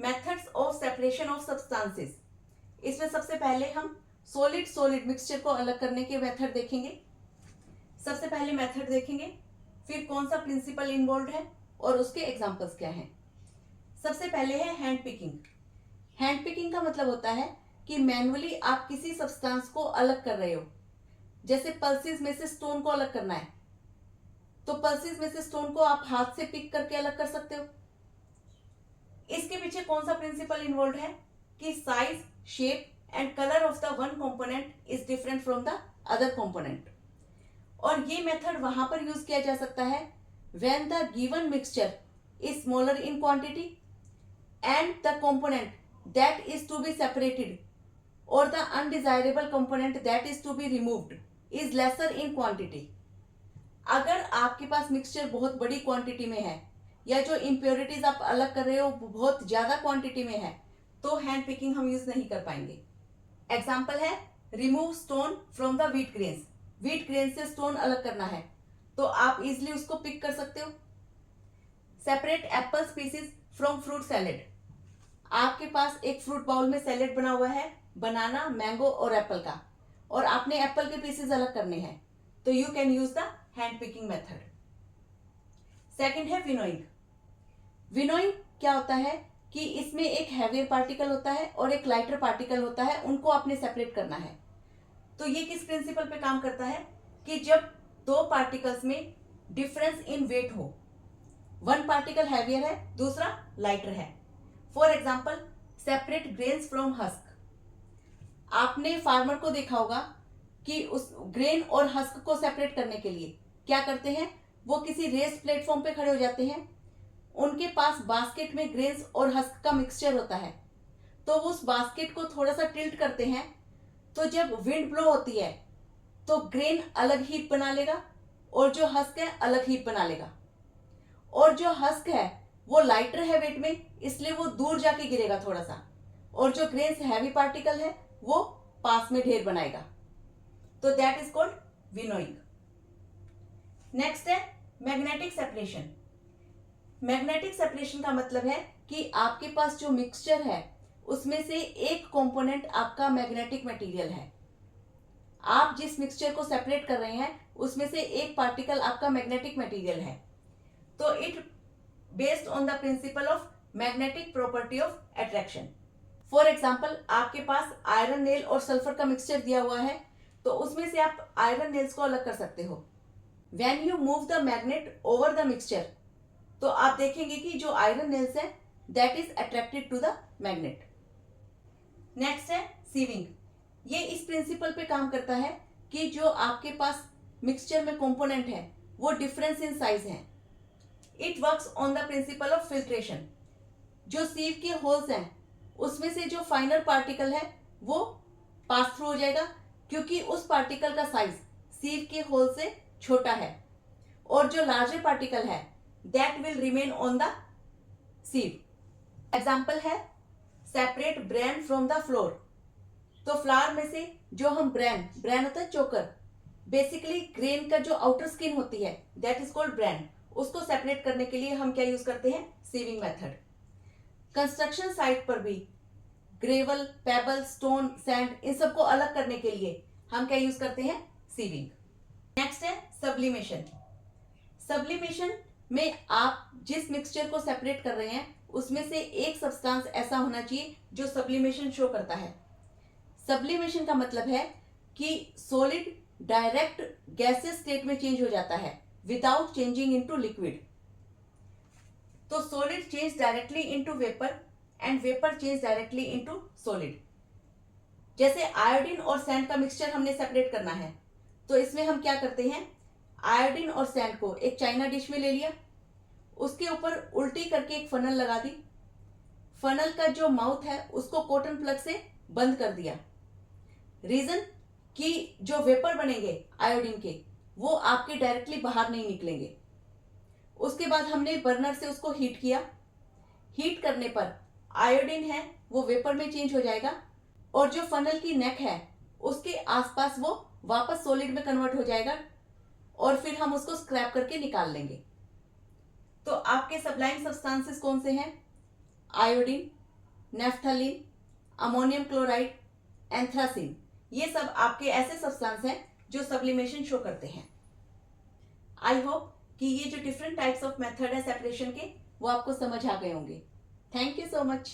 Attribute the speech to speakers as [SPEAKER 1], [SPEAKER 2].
[SPEAKER 1] Methods of separation of substances. इसमें सबसे पहले हम सॉलिड सॉलिड मिक्सचर को अलग करने के मेथड देखेंगे। सबसे पहले मेथड देखेंगे, फिर कौन सा प्रिंसिपल इन्वॉल्व है और उसके एग्जांपल्स क्या हैं। सबसे पहले है हैंड पिकिंग। हैंड पिकिंग का मतलब होता है कि मैनुअली आप किसी सब्सटेंस को अलग कर रहे हो। जैसे पल्सेस में से स्टोन को अलग करना है, तो पल्सेस में से स्टोन को आप हाथ से पिक करके अलग कर सकते हो। इसके पीछे कौन सा प्रिंसिपल इन्वॉल्व है कि size, shape and colour of the one component is different from the other component. और ये मेथड वहां पर यूज किया जा सकता है when the given mixture is smaller in quantity and the component that is to be separated और the undesirable component that is to be removed is lesser in quantity. अगर आपके पास मिक्सचर बहुत बड़ी क्वांटिटी में है या जो इम्प्योरिटीज आप अलग कर रहे हो बहुत ज्यादा क्वांटिटी में है, तो हैंड पिकिंग हम यूज नहीं कर पाएंगे। एग्जाम्पल है remove stone from the wheat grains. Wheat grain से स्टोन अलग करना है तो आप इजिली उसको पिक कर सकते हो। Separate Apple species from fruit salad. आपके पास एक फ्रूट बाउल में सैलेड बना हुआ है, बनाना, मैंगो और एप्पल का, और आपने एप्पल के पीसेस अलग करने हैं, तो you can use the hand picking method. Second है विनोइंग। विनोइंग क्या होता है कि इसमें एक हैवियर पार्टिकल होता है और एक लाइटर पार्टिकल होता है, उनको आपने सेपरेट करना है। तो ये किस प्रिंसिपल पे काम करता है कि जब दो पार्टिकल्स में डिफरेंस इन वेट हो, वन पार्टिकल हैवियर है, दूसरा लाइटर है। For example separate grains from husk. आपने फार्मर को देखा होगा कि उस ग्रेन और हस्क को सेपरेट करने के लिए क्या करते हैं, वो किसी रेस प्लेटफॉर्म पे खड़े हो जाते हैं, उनके पास बास्केट में ग्रेन्स और हस्क का मिक्सचर होता है, तो वो उस बास्केट को थोड़ा सा टिल्ट करते हैं, तो जब विंड ब्लो होती है तो ग्रेन अलग हीप बना लेगा और जो हस्क है अलग हीप बना लेगा, और जो हस्क है वो लाइटर है वेट में, इसलिए वो दूर जाके गिरेगा थोड़ा सा, और जो ग्रेन्स हैवी पार्टिकल है वो पास में ढेर बनाएगा। तो that is called winnowing. Next है मैग्नेटिक सेपरेशन। मैग्नेटिक सेपरेशन का मतलब है कि आपके पास जो मिक्सचर है उसमें से एक कंपोनेंट आपका मैग्नेटिक मटेरियल है। आप जिस मिक्सचर को सेपरेट कर रहे हैं उसमें से एक पार्टिकल आपका मैग्नेटिक मटेरियल है, तो it based on the principle of magnetic property of attraction. For example आपके पास आयरन नेल और सल्फर का मिक्सचर दिया हुआ है, तो उसमें से आप आयरन नेल्स को अलग कर सकते हो। When you move the magnet over the mixture, तो आप देखेंगे कि जो आयरन नेल्स है that is attracted to the magnet. Next है सीविंग। ये इस प्रिंसिपल पे काम करता है कि जो आपके पास मिक्सचर में कंपोनेंट है वो डिफरेंस इन साइज है। It works on the principle of filtration. जो सीव के होल्स हैं उसमें से जो फाइनर पार्टिकल है वो पास थ्रू हो जाएगा, क्योंकि उस पार्टिकल का साइज सीव के होल से छोटा है, और जो लार्जर पार्टिकल है that will remain on the sieve. Example है separate bran from the flour. तो फ्लावर में से जो हम ब्रेन होता है चोकर, बेसिकली ग्रेन का जो आउटर स्किन होती है दैट इज कॉल्ड ब्रेन, उसको सेपरेट करने के लिए हम क्या यूज करते हैं, सीविंग मेथड। कंस्ट्रक्शन साइट पर भी ग्रेवल, पेबल, स्टोन, सैंड, इन सबको अलग करने के लिए हम क्या यूज करते हैं, सीविंग। नेक्स्ट है सब्लिमेशन। सब्लिमेशन में आप जिस मिक्सचर को सेपरेट कर रहे हैं उसमें से एक सब्सटेंस ऐसा होना चाहिए जो सब्लिमेशन शो करता है। सब्लिमेशन का मतलब है कि सॉलिड डायरेक्ट गैसियस स्टेट में चेंज हो जाता है विदाउट चेंजिंग इनटू लिक्विड। तो solid change directly into vapour and vapour change directly into solid. जैसे आयोडीन और सैंड का मिक्सचर हमने सेपरेट करना है, तो इसमें हम क्या करते हैं, आयोडीन और सैंड को एक चाइना डिश में ले लिया, उसके ऊपर उल्टी करके एक फनल लगा दी, फनल का जो माउथ है उसको कॉटन प्लग से बंद कर दिया। रीजन कि जो वेपर बनेंगे आयोडीन के वो आपके डायरेक्टली बाहर नहीं निकलेंगे। उसके बाद हमने बर्नर से उसको हीट किया, हीट करने पर आयोडीन है वो वेपर में चेंज हो जाएगा, और जो फनल की नेक है उसके आसपास वो वापस सॉलिड में कन्वर्ट हो जाएगा, और फिर हम उसको स्क्रैप करके निकाल लेंगे। तो आपके सब्लाइम सब्सटेंसेस कौन से हैं, iodine, naphthalene, ammonium chloride, anthracene, ये सब आपके ऐसे सब्सटेंस हैं जो सब्लिमेशन शो करते हैं। आई होप कि ये जो डिफरेंट टाइप्स ऑफ मेथड है सेपरेशन के वो आपको समझ आ गए होंगे। Thank you so much.